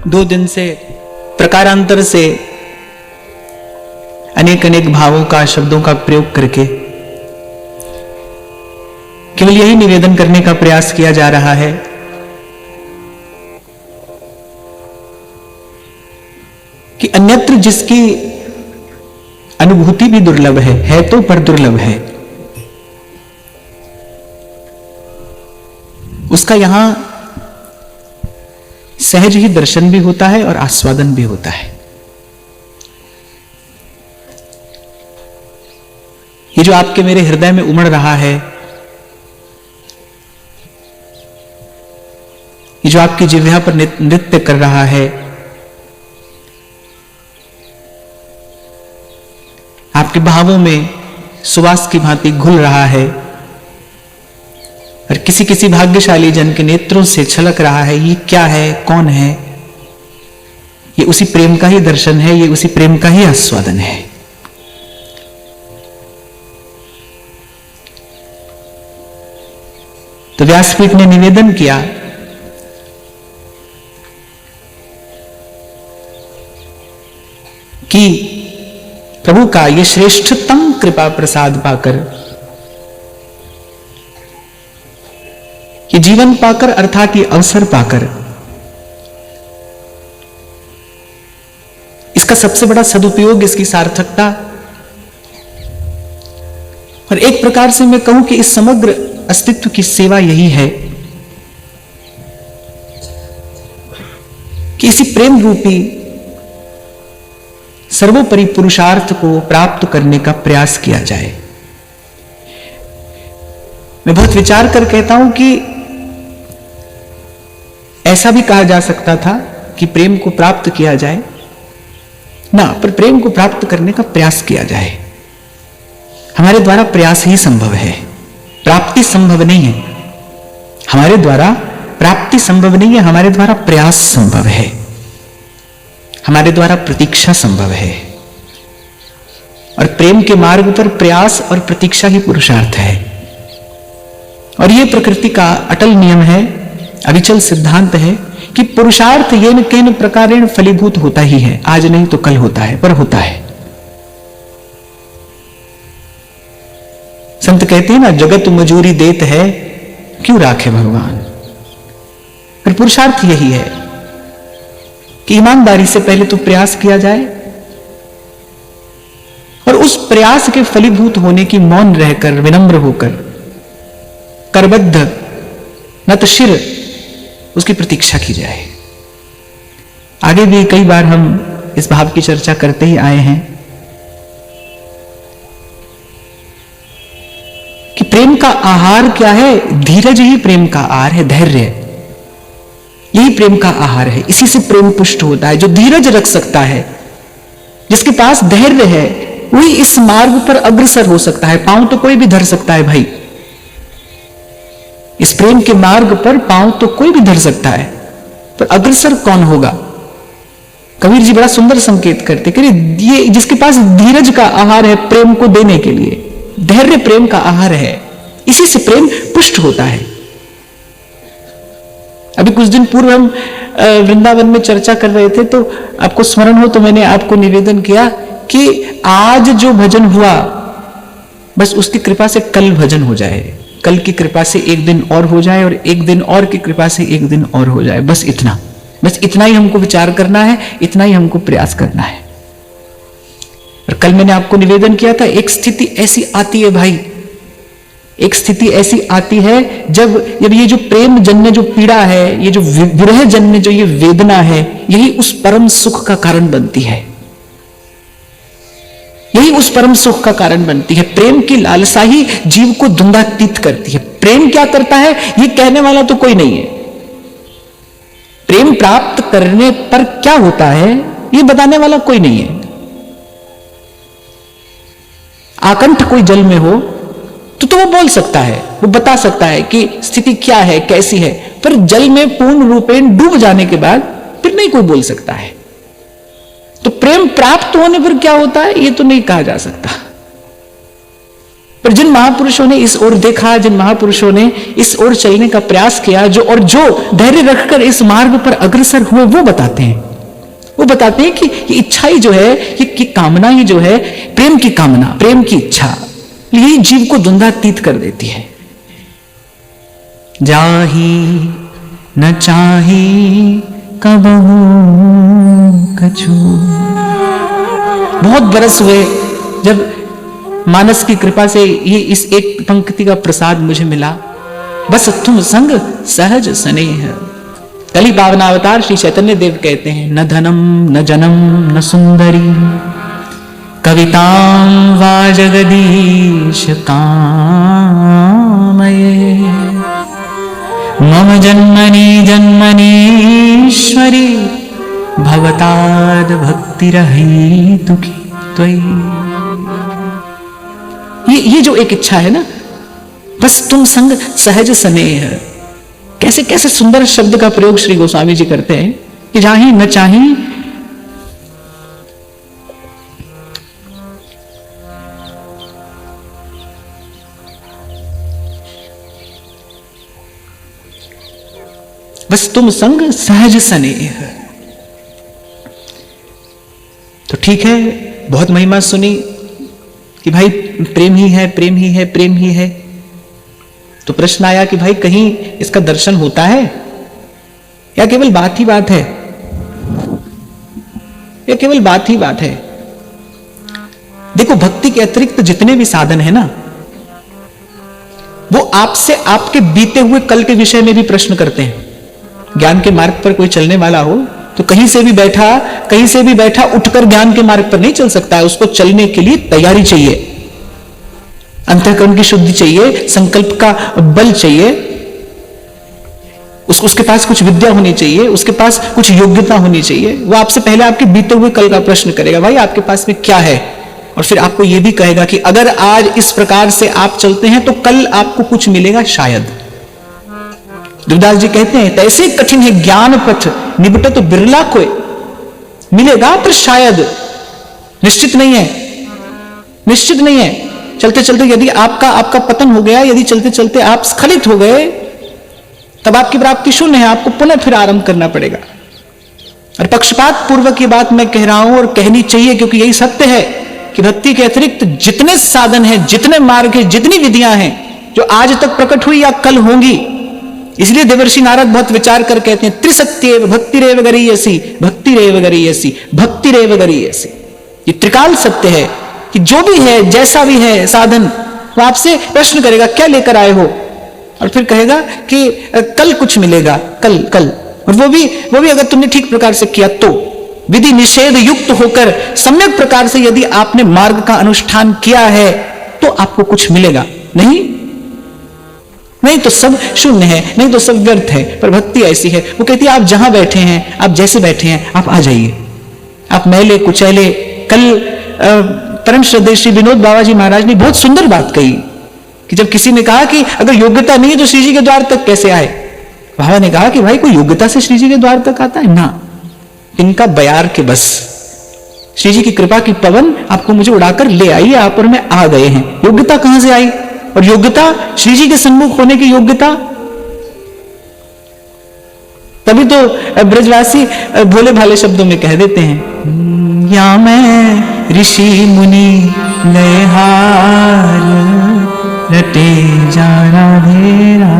2 दिन से प्रकारांतर से अनेक अनेक भावों का, शब्दों का प्रयोग करके केवल यही निवेदन करने का प्रयास किया जा रहा है कि अन्यत्र जिसकी अनुभूति भी दुर्लभ है तो पर दुर्लभ है, उसका यहां सहज ही दर्शन भी होता है और आस्वादन भी होता है। ये जो आपके मेरे हृदय में उमड़ रहा है, ये जो आपकी जिह्वा पर नृत्य कर रहा है, आपके भावों में सुवास की भांति घुल रहा है और किसी किसी भाग्यशाली जन के नेत्रों से छलक रहा है, ये क्या है, कौन है? ये उसी प्रेम का ही दर्शन है, ये उसी प्रेम का ही आस्वादन है। तो व्यासपीठ ने निवेदन किया कि प्रभु का ये श्रेष्ठतम कृपा प्रसाद पाकर, ये जीवन पाकर अर्थात ये अवसर पाकर, इसका सबसे बड़ा सदुपयोग, इसकी सार्थकता, और एक प्रकार से मैं कहूं कि इस समग्र अस्तित्व की सेवा यही है कि इसी प्रेम रूपी सर्वोपरि पुरुषार्थ को प्राप्त करने का प्रयास किया जाए। मैं बहुत विचार कर कहता हूं कि ऐसा भी कहा जा सकता था कि प्रेम को प्राप्त किया जाए ना, पर प्रेम को प्राप्त करने का प्रयास किया जाए। हमारे द्वारा प्रयास ही संभव है, प्राप्ति संभव नहीं है। हमारे द्वारा प्राप्ति संभव नहीं है, हमारे द्वारा प्रयास संभव है, हमारे द्वारा प्रतीक्षा संभव है। और प्रेम के मार्ग पर प्रयास और प्रतीक्षा ही पुरुषार्थ है। और यह प्रकृति का अटल नियम है, अविचल सिद्धांत है कि पुरुषार्थ येन केन प्रकारेण फलीभूत होता ही है। आज नहीं तो कल होता है, पर होता है। संत कहते हैं ना, जगत मजूरी देत है, क्यों राखे भगवान। पर पुरुषार्थ यही है कि ईमानदारी से पहले तो प्रयास किया जाए और उस प्रयास के फलीभूत होने की मौन रहकर, विनम्र होकर, करबद्ध नतशिर उसकी प्रतीक्षा की जाए। आगे भी कई बार हम इस भाव की चर्चा करते ही आए हैं कि प्रेम का आहार क्या है। धीरज ही प्रेम का आहार है, धैर्य यही प्रेम का आहार है। इसी से प्रेम पुष्ट होता है। जो धीरज रख सकता है, जिसके पास धैर्य है, वही इस मार्ग पर अग्रसर हो सकता है। पांव तो कोई भी धर सकता है भाई, इस प्रेम के मार्ग पर पांव तो कोई भी धर सकता है, पर अग्रसर कौन होगा? कबीर जी बड़ा सुंदर संकेत करते कि ये जिसके पास धीरज का आहार है प्रेम को देने के लिए, धैर्य प्रेम का आहार है, इसी से प्रेम पुष्ट होता है। अभी कुछ दिन पूर्व हम वृंदावन में चर्चा कर रहे थे, तो आपको स्मरण हो तो मैंने आपको निवेदन किया कि आज जो भजन हुआ, बस उसकी कृपा से कल भजन हो जाए, कल की कृपा से एक दिन और हो जाए, और एक दिन और की कृपा से एक दिन और हो जाए। बस इतना ही हमको विचार करना है, इतना ही हमको प्रयास करना है। और कल मैंने आपको निवेदन किया था, एक स्थिति ऐसी आती है भाई, एक स्थिति ऐसी आती है जब ये जो प्रेम जन्य जो पीड़ा है, ये जो विरह जन्य जो ये वेदना है, यही उस परम सुख का कारण बनती है। यही उस परम सुख का कारण बनती है। प्रेम की लालसा ही जीव को धुंधातीत करती है। प्रेम क्या करता है, ये कहने वाला तो कोई नहीं है। प्रेम प्राप्त करने पर क्या होता है, ये बताने वाला कोई नहीं है। आकंठ कोई जल में हो तो वो बोल सकता है, वो बता सकता है कि स्थिति क्या है, कैसी है। पर जल में पूर्ण रूपेण डूब जाने के बाद फिर नहीं कोई बोल सकता है। तो प्रेम प्राप्त होने पर क्या होता है, ये तो नहीं कहा जा सकता। पर जिन महापुरुषों ने इस ओर देखा, जिन महापुरुषों ने इस ओर चलने का प्रयास किया, जो धैर्य रखकर इस मार्ग पर अग्रसर हुए, वो बताते हैं कि ये इच्छा ही जो है, ये कामना ही जो है, प्रेम की कामना, प्रेम की इच्छा, यही जीव को द्वंद्वातीत कर देती है। जाही न चाही कबहू कछु। बहुत बरस हुए जब मानस की कृपा से ये इस एक पंक्ति का प्रसाद मुझे मिला। बस तुम संग सहज स्नेह। कली पावनावतार श्री चैतन्य देव कहते हैं, न धनम न जनम न सुंदरी कवितां वा जगदीश कामये मम जन्मनि जन्मनीश्वरी भवताद भक्तिरहितुकी त्वयि। ये जो एक इच्छा है ना, बस तुम संग सहज स्नेह, कैसे कैसे सुंदर शब्द का प्रयोग श्री गोस्वामी जी करते हैं कि चाही न चाही बस तुम संग सहज स्नेह। तो ठीक है, बहुत महिमा सुनी कि भाई प्रेम ही है, प्रेम ही है, प्रेम ही है। तो प्रश्न आया कि भाई कहीं इसका दर्शन होता है या केवल बात ही बात है, या केवल बात ही बात है। देखो, भक्ति के अतिरिक्त जितने भी साधन है ना, वो आपसे आपके बीते हुए कल के विषय में भी प्रश्न करते हैं। ज्ञान के मार्ग पर कोई चलने वाला हो तो कहीं से भी बैठा उठकर ज्ञान के मार्ग पर नहीं चल सकता है। उसको चलने के लिए तैयारी चाहिए, अंतःकरण की शुद्धि चाहिए, संकल्प का बल चाहिए, उसके पास कुछ विद्या होनी चाहिए, उसके पास कुछ योग्यता होनी चाहिए। वो आपसे पहले आपके बीते हुए कल का प्रश्न करेगा, भाई आपके पास में क्या है, और फिर आपको यह भी कहेगा कि अगर आज इस प्रकार से आप चलते हैं तो कल आपको कुछ मिलेगा शायद। देवदास जी कहते हैं, तैसे कठिन है ज्ञान पथ निबट तो बिरला कोई, मिलेगा पर शायद, निश्चित नहीं है। चलते चलते यदि आपका पतन हो गया, यदि चलते चलते आप स्खलित हो गए, तब आपकी प्राप्ति शून्य है, आपको पुनः फिर आरंभ करना पड़ेगा। और पक्षपात पूर्वक ये बात मैं कह रहा हूं और कहनी चाहिए, क्योंकि यही सत्य है कि भक्ति के अतिरिक्त जितने साधन हैं, जितने मार्ग हैं, जितनी विधियां हैं, जो आज तक प्रकट हुई या कल होंगी, इसलिए देवर्षि नारद बहुत विचार कर कहते हैं, त्रिसत्येव भक्तिरेव गरीयसी, भक्तिरेव गरीयसी, भक्तिरेव गरीयसी। ये त्रिकाल सत्य है कि जो भी है, जैसा भी है साधन, वो आपसे प्रश्न करेगा क्या लेकर आए हो, और फिर कहेगा कि कल कुछ मिलेगा, कल। और वो भी अगर तुमने ठीक प्रकार से किया तो, विधि निषेध युक्त होकर सम्यक प्रकार से यदि आपने मार्ग का अनुष्ठान किया है तो आपको कुछ मिलेगा। नहीं तो सब शून्य है, नहीं तो सब व्यर्थ है। पर भक्ति ऐसी है, वो कहती है आप जहां बैठे हैं, आप जैसे बैठे हैं, आप आ जाइए, आप मैले कुचैले। कल परम श्रद्धेय श्री विनोद बाबा जी महाराज ने बहुत सुंदर बात कही कि जब किसी ने कहा कि अगर योग्यता नहीं है तो श्री जी के द्वार तक कैसे आए, बाबा ने कहा कि भाई कोई योग्यता से श्री जी के द्वार तक आता है ना, इनका बयार के बस श्री जी की कृपा की पवन आपको मुझे उड़ाकर ले आई, आप और मैं आ गए हैं। योग्यता कहां से आई, और योग्यता श्री जी के सम्मुख होने की योग्यता, तभी तो ब्रजवासी भोले भाले शब्दों में कह देते हैं, या मैं ऋषि मुनि नए हार रटे जाना भेरा।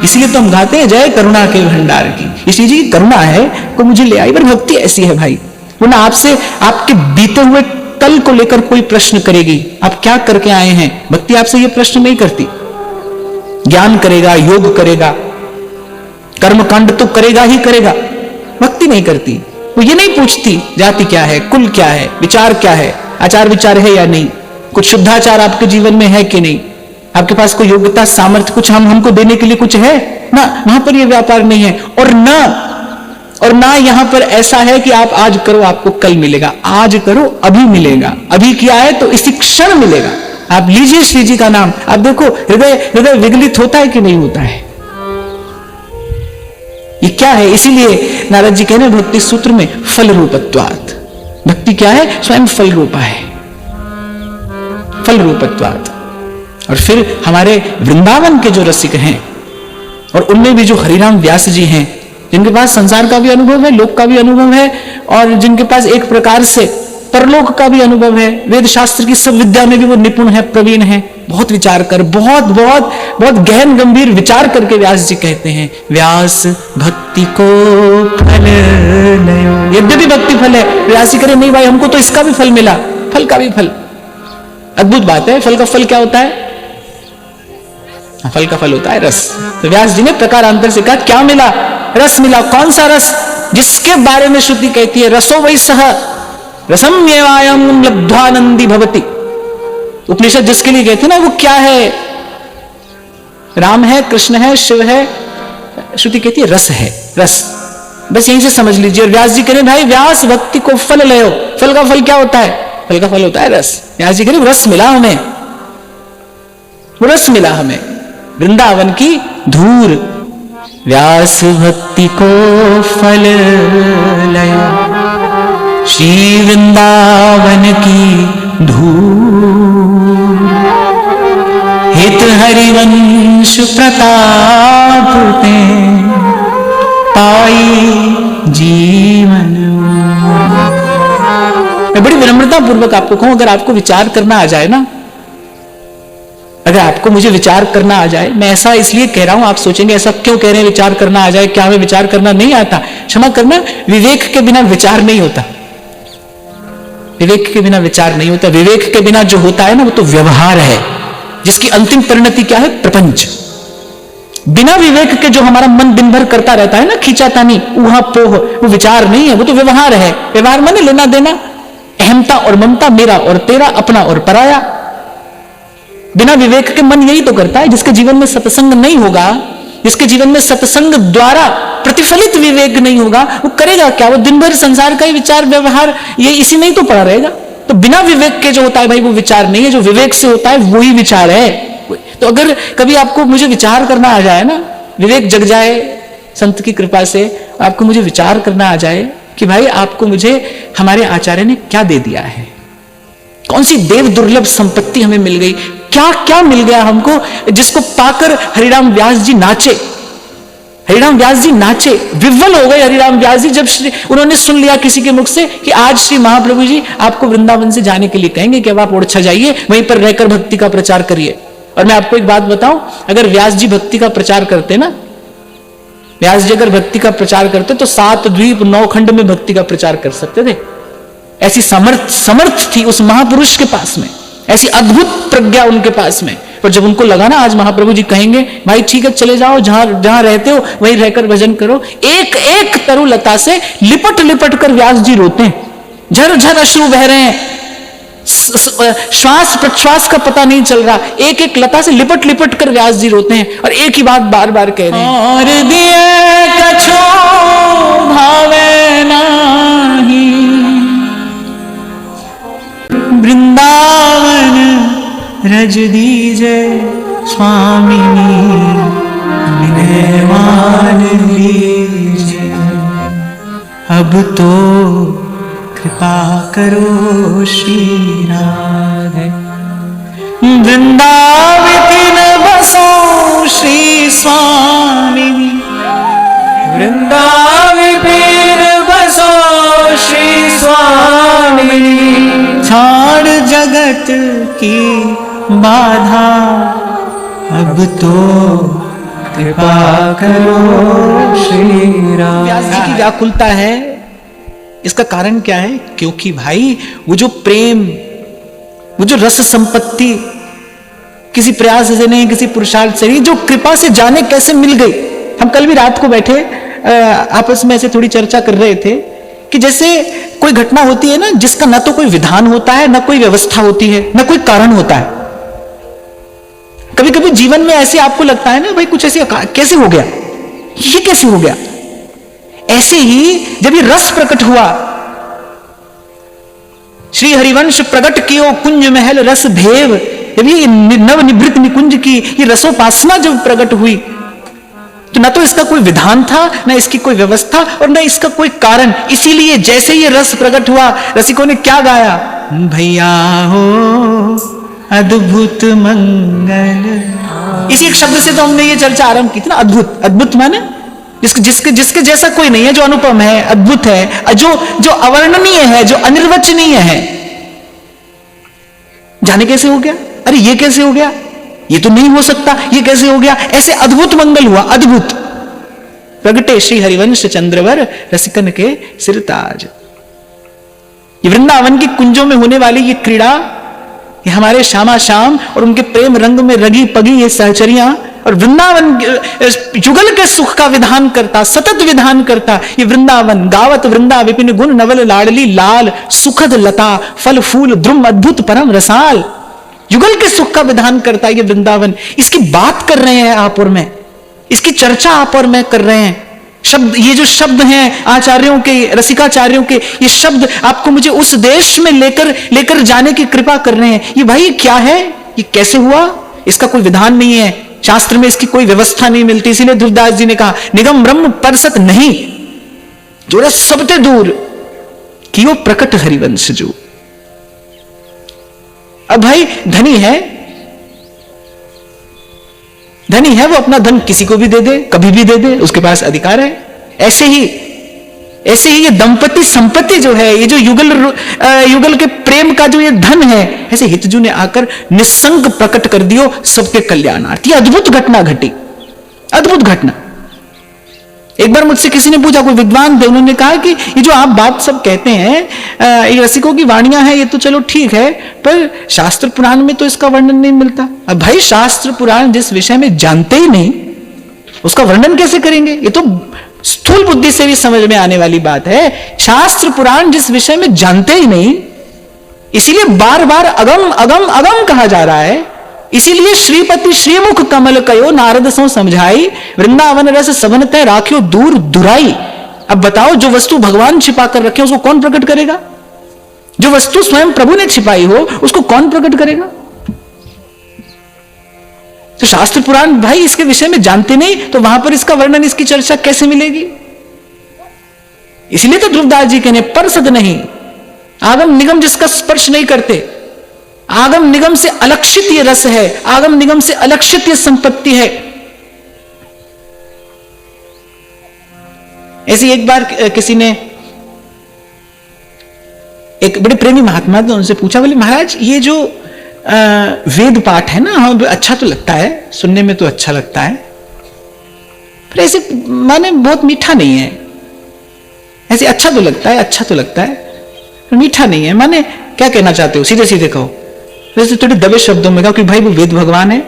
इसलिए तो हम गाते हैं जय करुणा के भंडार की, श्री जी की करुणा है को मुझे ले आई। पर भक्ति ऐसी है भाई, वो ना आपसे आपके बीते हुए कल को लेकर कोई प्रश्न करेगी, आप क्या करके आए हैं। भक्ति आपसे ये प्रश्न नहीं करती। ज्ञान करेगा, योग करेगा, कर्मकांड तो करेगा ही करेगा, भक्ति नहीं करती। वो ये नहीं पूछती जाति क्या है, कुल क्या है, विचार क्या है, आचार विचार है या नहीं, कुछ शुद्धाचार आपके जीवन में है कि नहीं, आपके पास कोई योग्यता सामर्थ्य कुछ हमको देने के लिए कुछ है ना, वहां पर ये व्यापार नहीं है। और ना यहां पर ऐसा है कि आप आज करो आपको कल मिलेगा, आज करो अभी मिलेगा, अभी किया है तो इसी क्षण मिलेगा। आप लीजिए श्री जी का नाम, आप देखो हृदय विगलित होता है कि नहीं होता है। ये क्या है, इसीलिए नारद जी कहने भक्ति सूत्र में फल रूपत्वात्, भक्ति क्या है, स्वयं फल रूपा है, फल रूपत्वात्। और फिर हमारे वृंदावन के जो रसिक हैं, और उनमें भी जो हरिराम व्यास जी हैं, जिनके पास संसार का भी अनुभव है, लोक का भी अनुभव है, और जिनके पास एक प्रकार से परलोक का भी अनुभव है, वेद शास्त्र की सब विद्या में भी वो निपुण है, प्रवीण है, बहुत विचार कर, बहुत बहुत बहुत गहन गंभीर विचार करके व्यास जी कहते हैं, व्यास भक्ति को फल नयो। यद्यपि भक्ति फल है, व्यास जी करे नहीं भाई हमको तो इसका भी फल मिला, फल का भी फल। अद्भुत बात है। फल का फल क्या होता है? फल का फल होता है रस। तो व्यास जी ने प्रकारांतर से कहा क्या मिला? रस मिला। कौन सा रस? जिसके बारे में श्रुति कहती है रसो वै सह रसम येवायं लब्ध्वानंदी भवति। उपनिषद जिसके लिए कहते ना वो क्या है? राम है, कृष्ण है, शिव है। श्रुति कहती है रस है, रस। बस यहीं से समझ लीजिए। और व्यास जी कह रहे भाई व्यास भक्ति को फल ले। फल का फल क्या होता है? फल का फल होता है रस। व्यास जी कह रहे रस मिला हमें, रस मिला हमें, वृंदावन की धूर। व्यास भक्ति को फल लयो, श्री वृंदावन की धूर। हित हरिवंश प्रताप पे पाई जीवन। मैं बड़ी विनम्रता पूर्वक आपको कहूं, अगर आपको विचार करना आ जाए ना, अगर आपको मुझे विचार करना आ जाए, मैं ऐसा इसलिए कह रहा हूं, आप सोचेंगे ऐसा क्यों कह रहे हैं विचार करना आ जाए, क्या हमें विचार करना नहीं आता? क्षमा करना, विवेक के बिना विचार नहीं होता। विवेक के बिना विचार नहीं होता। विवेक के बिना जो होता है ना वो तो व्यवहार है, जिसकी अंतिम परिणति क्या है? प्रपंच। बिना विवेक के जो हमारा मन दिन भर करता रहता है ना, खींचातानी, ऊहा पोह, वो विचार नहीं है, वो तो व्यवहार है। व्यवहार माने लेना देना, अहमता और ममता, मेरा और तेरा, अपना और पराया। बिना विवेक के मन यही तो करता है। जिसके जीवन में सत्संग नहीं होगा, जिसके जीवन में सत्संग द्वारा प्रतिफलित विवेक नहीं होगा, वो करेगा क्या? वो दिन भर संसार का ही विचार व्यवहार ये इसी में ही तो पड़ा रहेगा। तो बिना विवेक के जो होता है भाई वो विचार नहीं है, जो विवेक से होता है वही विचार है। तो अगर कभी आपको मुझे विचार करना आ जाए ना, विवेक जग जाए संत की कृपा से, आपको मुझे विचार करना आ जाए कि भाई आपको मुझे हमारे आचार्य ने क्या दे दिया है, कौन सी देव दुर्लभ संपत्ति हमें मिल गई, क्या क्या मिल गया हमको, जिसको पाकर हरिराम व्यास जी नाचे। हरिराम व्यास जी नाचे, विह्वल हो गए हरिराम व्यास जी जब उन्होंने सुन लिया किसी के मुख से कि आज श्री महाप्रभु जी आपको वृंदावन से जाने के लिए कहेंगे कि अब आप ओरछा जाइए, वहीं पर रहकर भक्ति का प्रचार करिए। और मैं आपको एक बात बताऊं, अगर व्यास जी भक्ति का प्रचार करते ना, व्यास जी अगर भक्ति का प्रचार करते तो 7 द्वीप 9 खंड में भक्ति का प्रचार कर सकते थे। ऐसी समर्थ थी उस महापुरुष के पास में, ऐसी अद्भुत प्रज्ञा उनके पास में। पर जब उनको लगा ना आज महाप्रभु जी कहेंगे भाई ठीक है चले जाओ, जहां रहते हो वहीं रहकर भजन करो, एक एक तरु लता से लिपट लिपट कर व्यास जी रोते हैं, झर झर अश्रु बह रहे हैं, श्वास प्रश्वास का पता नहीं चल रहा, एक एक लता से लिपट लिपट कर व्यास जी रोते हैं और एक ही बात बार बार कह रहे हैं, और दिए कछो भावे नाही वृंदावन रज दीजे स्वामिनी विनय मान लीजे, अब तो कृपा करो श्री राधे। वृंदावन बसो श्री स्वामिनी, वृंदावन बसो श्री स्वामिनी, छाड़ जगत की बाधा, अब तो कृपा करो श्री राम। व्यास जी की व्याकुलता है, इसका कारण क्या है? क्योंकि भाई वो जो प्रेम, वो जो रस संपत्ति किसी प्रयास से नहीं, किसी पुरुषार्थ से नहीं, जो कृपा से जाने कैसे मिल गई। हम कल भी रात को बैठे आपस में ऐसे थोड़ी चर्चा कर रहे थे कि जैसे कोई घटना होती है ना जिसका ना तो कोई विधान होता है, ना कोई व्यवस्था होती है, ना कोई कारण होता है। कभी कभी जीवन में ऐसे आपको लगता है ना भाई कुछ ऐसे कैसे हो गया, ये कैसे हो गया। ऐसे ही जब ये रस प्रकट हुआ, श्री हरिवंश प्रकट कियो कुंज महल रस भेव, जब ये नव निवृत्त निकुंज की ये रसोपासना जब प्रकट हुई तो ना तो इसका कोई विधान था, ना इसकी कोई व्यवस्था और ना इसका कोई कारण। इसीलिए जैसे ये रस प्रकट हुआ, रसिकों ने क्या गाया, भैया हो अद्भुत मंगल। इसी एक शब्द से तो हमने ये चर्चा आरंभ की थी ना, अद्भुत। अद्भुत माने जिसके जैसा कोई नहीं है, जो अनुपम है, अद्भुत है, जो अवर्णनीय है, जो अनिर्वचनीय है। जाने कैसे हो गया, अरे ये कैसे हो गया, ये तो नहीं हो सकता, ये कैसे हो गया, ऐसे अद्भुत मंगल हुआ। अद्भुत प्रगटे श्री हरिवंश चंद्रवर रसिकन के सिरताज। ये वृंदावन की कुंजों में होने वाली ये क्रीड़ा, ये हमारे श्यामा श्याम और उनके प्रेम रंग में रगी पगी ये सहचरियां, और वृंदावन युगल के सुख का विधान करता, सतत विधान करता ये वृंदावन। गावत वृंदा विपिन गुण नवल लाडली लाल, सुखद लता फल फूल द्रुम अद्भुत परम रसाल। युगल के सुख का विधान करता ये वृंदावन। इसकी बात कर रहे हैं आप और मैं, इसकी चर्चा आप और मैं कर रहे हैं। शब्द, ये जो शब्द हैं आचार्यों के, रसिकाचार्यों के, ये शब्द आपको मुझे उस देश में लेकर जाने की कृपा कर रहे हैं। ये भाई क्या है, ये कैसे हुआ, इसका कोई विधान नहीं है, शास्त्र में इसकी कोई व्यवस्था नहीं मिलती। इसीलिए ध्रुवदास जी ने कहा निगम ब्रह्म परसत नहीं, जो रस सबते दूर कियो प्रकट हरिवंश जो। अब भाई धनी है, धनी है, वो अपना धन किसी को भी दे दे, कभी भी दे दे, उसके पास अधिकार है। ऐसे ही ये दंपति संपत्ति जो है, ये जो युगल के प्रेम का जो ये धन है, ऐसे हितजू ने आकर निसंग प्रकट कर दियो सबके कल्याणार्थ। ये अद्भुत घटना घटी, अद्भुत घटना। एक बार मुझसे किसी ने पूछा, कोई विद्वान थे, उन्होंने कहा कि ये जो आप बात सब कहते हैं, ये रसिकों की वाणियां हैं, ये तो चलो ठीक है, पर शास्त्र पुराण में तो इसका वर्णन नहीं मिलता। अब भाई शास्त्र पुराण जिस विषय में जानते ही नहीं, उसका वर्णन कैसे करेंगे? ये तो स्थूल बुद्धि से भी समझ में आने वाली बात है। शास्त्र पुराण जिस विषय में जानते ही नहीं, इसीलिए बार बार अगम अगम अगम कहा जा रहा है। इसीलिए श्रीपति श्रीमुख कमल कयो नारद सो समझाई, वृंदावन रस सबन तय राखियो दूर दुराई। अब बताओ, जो वस्तु भगवान छिपा कर रखे उसको कौन प्रकट करेगा? जो वस्तु स्वयं प्रभु ने छिपाई हो उसको कौन प्रकट करेगा? तो शास्त्र पुराण भाई इसके विषय में जानते नहीं, तो वहां पर इसका वर्णन, इसकी चर्चा कैसे मिलेगी? इसलिए तो ध्रुवदास जी कहने परसद नहीं, आगम निगम जिसका स्पर्श नहीं करते, आगम निगम से अलक्षित ये रस है, आगम निगम से अलक्षित ये संपत्ति है। ऐसी एक बार किसी ने, एक बड़े प्रेमी महात्मा थे, उनसे पूछा, बोले महाराज ये जो वेद पाठ है ना, हाँ अच्छा तो लगता है, सुनने में तो अच्छा लगता है, पर ऐसे माने बहुत मीठा नहीं है। ऐसे अच्छा तो लगता है, अच्छा तो लगता है, पर मीठा नहीं है। माने क्या कहना चाहते हो? सीधे सीधे कहो, वैसे थोड़े दबे शब्दों में कहा कि भाई वो वेद भगवान है,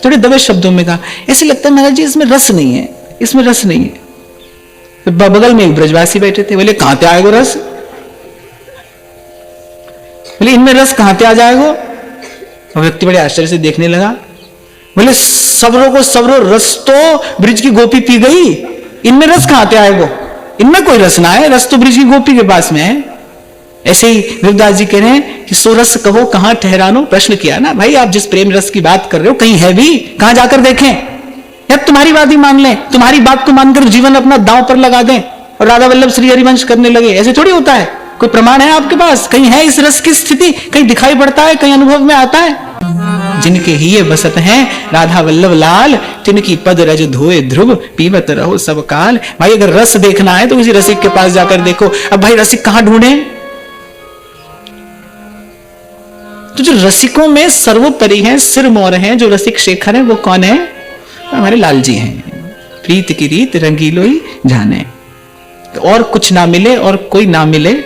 थोड़े दबे शब्दों में कहा। ऐसे लगता है महाराज जी इसमें रस नहीं है, इसमें रस नहीं है। तो बगल में एक ब्रजवासी बैठे थे, बोले कहां से आएगा रस? बोले इनमें रस कहां से आ जाएगा? व्यक्ति बड़े आश्चर्य से देखने लगा, बोले सबरों को सबरों रस तो ब्रिज की गोपी पी गई, इनमें रस कहां से आएगा? इनमें कोई रस ना है, रस तो ब्रिज की गोपी के पास में है। ऐसे ही ध्रुवदास जी कह रहे हैं कि सो रस कहो कहां ठहरानो। प्रश्न किया ना भाई, आप जिस प्रेम रस की बात कर रहे हो कहीं है भी? कहां जाकर देखें? या तुम्हारी बात ही मान लें, तुम्हारी बात को मानकर जीवन अपना दांव पर लगा दें और राधा वल्लभ श्री हरिवंश करने लगे? ऐसे थोड़ी होता है। कोई प्रमाण है आपके पास? कहीं है इस रस की स्थिति? कहीं दिखाई पड़ता है? कहीं अनुभव में आता है? जिनके ही ये बसत हैं राधा वल्लभ लाल, तिनकी पद रज धोए ध्रुव पीवत रहो सब काल। भाई अगर रस देखना है तो किसी रसिक के पास जाकर देखो। अब भाई रसिक कहां ढूंढे? तो जो रसिकों में सर्वोपरि हैं, सिरमौर हैं, जो रसिक शेखर हैं, वो कौन है? हमारे लाल जी हैं। प्रीत की रीत रंगीलोई जाने, तो और कुछ ना मिले और कोई ना मिले,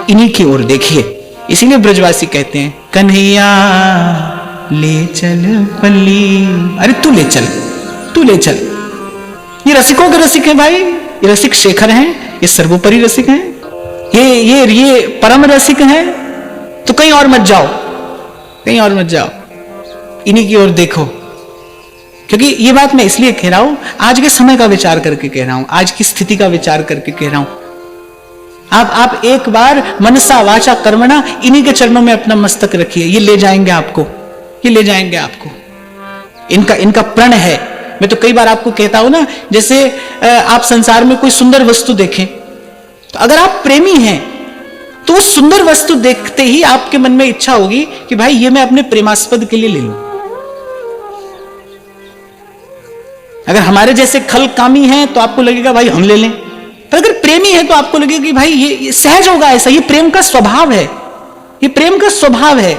इन्हीं की ओर देखिए। इसीलिए ब्रजवासी कहते हैं कन्हैया ले चल पल्ली, अरे तू ले चल, तू ले चल। ये रसिकों के रसिक हैं भाई, ये रसिक शेखर हैं, ये सर्वोपरि रसिक हैं, ये परम रसिक हैं। तो कहीं और मत जाओ, कहीं और मत जाओ, इन्हीं की ओर देखो। क्योंकि ये बात मैं इसलिए कह रहा हूं, आज के समय का विचार करके कह रहा हूं, आज की स्थिति का विचार करके कह रहा हूं। आप एक बार मनसा वाचा कर्मणा इन्हीं के चरणों में अपना मस्तक रखिए, ये ले जाएंगे आपको, ये ले जाएंगे आपको। इनका प्रण है। मैं तो कई बार आपको कहता हूं ना, जैसे आप संसार में कोई सुंदर वस्तु देखें, तो अगर आप प्रेमी हैं तो वो सुंदर वस्तु देखते ही आपके मन में इच्छा होगी कि भाई ये मैं अपने प्रेमास्पद के लिए ले लूं। अगर हमारे जैसे खल कामी हैं तो आपको लगेगा भाई हम ले लें, पर अगर प्रेमी है तो आपको लगेगा कि भाई ये सहज होगा, ऐसा ये प्रेम का स्वभाव है, ये प्रेम का स्वभाव है।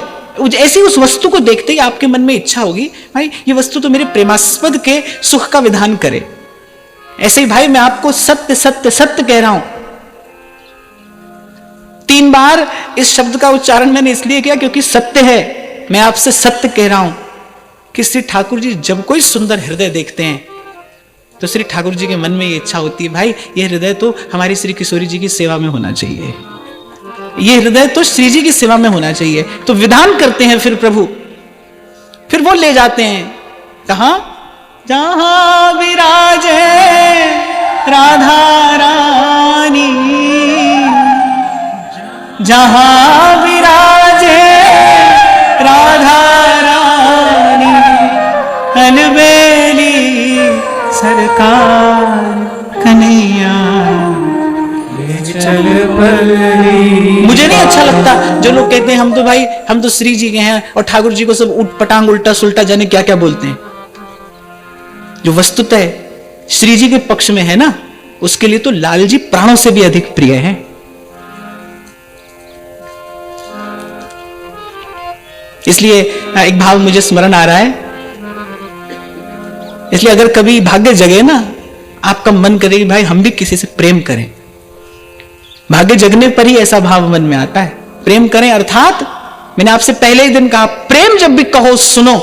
ऐसी उस वस्तु को देखते ही आपके मन में इच्छा होगी भाई ये वस्तु तो मेरे प्रेमास्पद के सुख का विधान करे। ऐसे ही भाई मैं आपको सत्य सत्य सत्य कह रहा हूं। 3 बार इस शब्द का उच्चारण मैंने इसलिए किया क्योंकि सत्य है, मैं आपसे सत्य कह रहा हूं कि श्री ठाकुर जी जब कोई सुंदर हृदय देखते हैं तो श्री ठाकुर जी के मन में ये इच्छा होती है भाई ये हृदय तो हमारी श्री किशोरी जी की सेवा में होना चाहिए, ये हृदय तो श्री जी की सेवा में होना चाहिए। तो विधान करते हैं फिर प्रभु, फिर वो ले जाते हैं कहां, जहां विराजे राधा रानी, जहां विराजे राधा रानी, अलबेली सरकार कन्हैया चल परी। मुझे नहीं अच्छा लगता जो लोग कहते हैं हम तो भाई हम तो श्री जी के हैं और ठाकुर जी को सब उठ पटांग उल्टा सुल्टा जाने क्या क्या बोलते हैं। जो वस्तुतः श्री जी के पक्ष में है ना उसके लिए तो लाल जी प्राणों से भी अधिक प्रिय हैं। इसलिए एक भाव मुझे स्मरण आ रहा है, इसलिए अगर कभी भाग्य जगे ना आपका मन करे कि भाई हम भी किसी से प्रेम करें, भाग्य जगने पर ही ऐसा भाव मन में आता है, प्रेम करें। अर्थात मैंने आपसे पहले ही दिन कहा प्रेम जब भी कहो सुनो,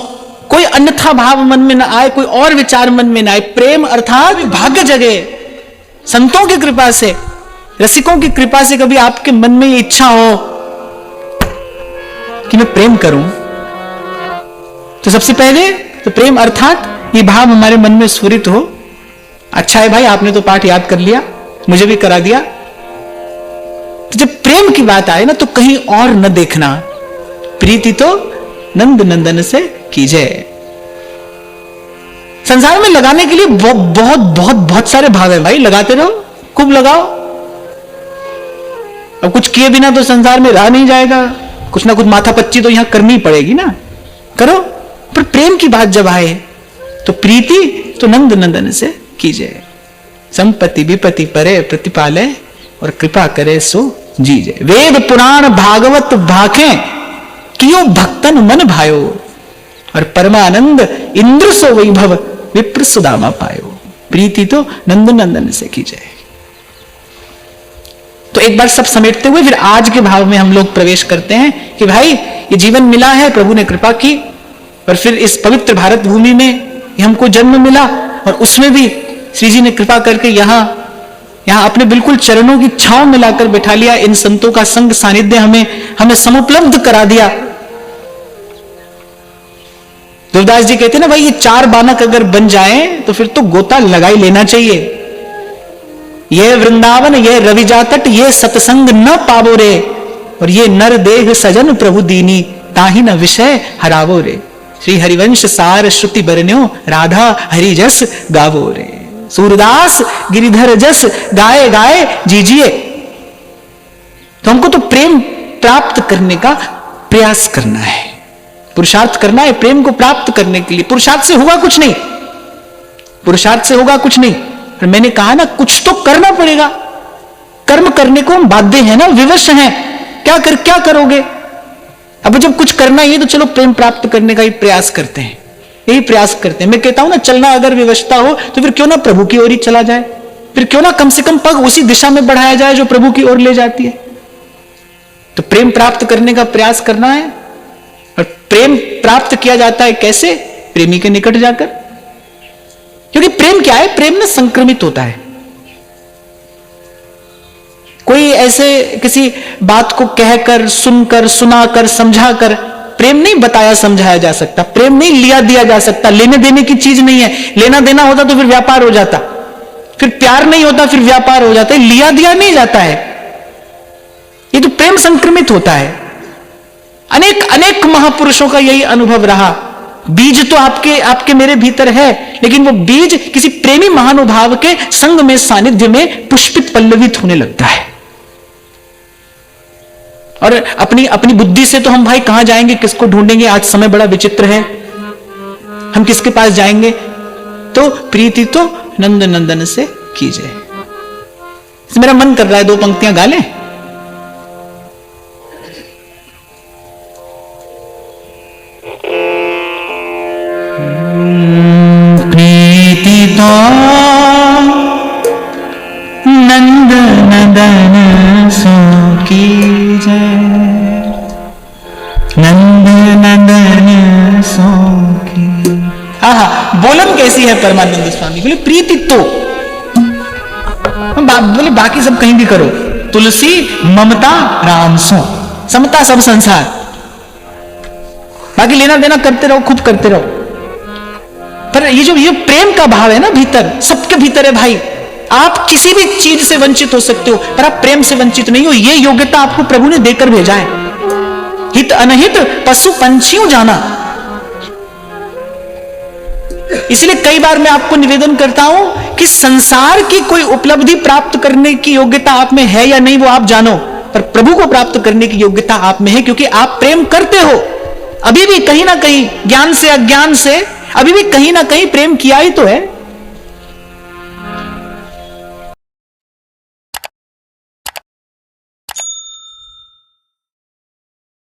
कोई अन्यथा भाव मन में ना आए, कोई और विचार मन में ना आए। प्रेम अर्थात भाग्य जगे, संतों की कृपा से, रसिकों की कृपा से कभी आपके मन में ये इच्छा हो कि मैं प्रेम करूं, तो सबसे पहले तो प्रेम अर्थात ये भाव हमारे मन में स्फुरित हो। अच्छा है भाई आपने तो पाठ याद कर लिया, मुझे भी करा दिया। तो जब प्रेम की बात आए ना तो कहीं और न देखना, प्रीति तो नंद नंदन से कीजिए। संसार में लगाने के लिए बहुत बहुत बहुत सारे भाव है भाई, लगाते रहो, खूब लगाओ। अब कुछ किए बिना तो संसार में रहा नहीं जाएगा, कुछ ना कुछ माथापच्ची तो यहां करनी पड़ेगी ना, करो। पर प्रेम की बात जब आए तो प्रीति तो नंद नंदन से कीजिए। संपत्ति विपत्ति परे प्रतिपाले और कृपा करे सो जीजे। वेद पुराण भागवत भाखे कियो भक्तन मन भायो, और परमानंद इंद्र सो वैभव विप्र सुदामा पायो। प्रीति तो नंद नंदन से कीजिए। तो एक बार सब समेटते हुए फिर आज के भाव में हम लोग प्रवेश करते हैं कि भाई ये जीवन मिला है, प्रभु ने कृपा की, और फिर इस पवित्र भारत भूमि में हमको जन्म मिला और उसमें भी श्री जी ने कृपा करके यहां अपने बिल्कुल चरणों की छांव में लाकर बैठा लिया। इन संतों का संग सानिध्य हमें समुपलब्ध करा दिया। दुर्दास जी कहते हैं ना भाई ये 4 बानक अगर बन जाए तो फिर तो गोता लगा ही लेना चाहिए। ये वृंदावन, ये रविजातट, ये सत्संग न पावो रे, और ये नर देह सजन प्रभु दीनी, ताहि न विषय हरावो रे। श्री हरिवंश सार श्रुति बरन्यो, राधा हरिजस गावो रे। सूरदास गिरिधर जस गाए गाए जीजिए। तो हमको तो प्रेम प्राप्त करने का प्रयास करना है, पुरुषार्थ करना है प्रेम को प्राप्त करने के लिए। पुरुषार्थ से होगा कुछ नहीं, पुरुषार्थ से होगा कुछ नहीं। पर मैंने कहा ना कुछ तो करना पड़ेगा, कर्म करने को हम बाध्य हैं ना, विवश हैं। क्या करोगे? अब जब कुछ करना ही है तो चलो प्रेम प्राप्त करने का ही प्रयास करते हैं, यही प्रयास करते हैं। मैं कहता हूं ना चलना अगर विवशता हो तो फिर क्यों ना प्रभु की ओर ही चला जाए, फिर क्यों ना कम से कम पग उसी दिशा में बढ़ाया जाए जो प्रभु की ओर ले जाती है। तो प्रेम प्राप्त करने का प्रयास करना है। और प्रेम प्राप्त किया जाता है कैसे? प्रेमी के निकट जाकर। क्योंकि प्रेम क्या है? प्रेम ना संक्रमित होता है। कोई ऐसे किसी बात को कहकर, सुनकर, सुनाकर, समझाकर प्रेम नहीं बताया समझाया जा सकता, प्रेम नहीं लिया दिया जा सकता। लेने देने की चीज नहीं है। लेना देना होता तो फिर व्यापार हो जाता, फिर प्यार नहीं होता फिर व्यापार हो जाता है। लिया दिया नहीं जाता है, ये तो प्रेम संक्रमित होता है। अनेक महापुरुषों का यही अनुभव रहा। बीज तो आपके मेरे भीतर है, लेकिन वो बीज किसी प्रेमी महानुभाव के संग में, सानिध्य में पुष्पित पल्लवित होने लगता है। और अपनी अपनी बुद्धि से तो हम भाई कहां जाएंगे, किसको ढूंढेंगे? आज समय बड़ा विचित्र है, हम किसके पास जाएंगे? तो प्रीति तो नंद नंदन से कीजिए। मेरा मन कर रहा है 2 पंक्तियां गा लें। प्रीति तो नंद नंदन सो कीजिए, नंद नंदन सो की। आहा, बोलन कैसी है परमानंद स्वामी? बोले प्रीति तो, बोले बाकी सब कहीं भी करो, तुलसी ममता राम सो, समता सब संसार, बाकी लेना देना करते रहो, खूब करते रहो। पर ये जो प्रेम का भाव है ना भीतर, सबके भीतर है भाई। आप किसी भी चीज से वंचित हो सकते हो, पर आप प्रेम से वंचित नहीं हो। ये योग्यता आपको प्रभु ने देकर भेजा है। हित अनहित पशु पंछियों जाना। इसलिए कई बार मैं आपको निवेदन करता हूं कि संसार की कोई उपलब्धि प्राप्त करने की योग्यता आप में है या नहीं वो आप जानो, पर प्रभु को प्राप्त करने की योग्यता आप में है, क्योंकि आप प्रेम करते हो। अभी भी कहीं ना कहीं ज्ञान से अज्ञान से अभी भी कहीं ना कहीं प्रेम किया ही तो है।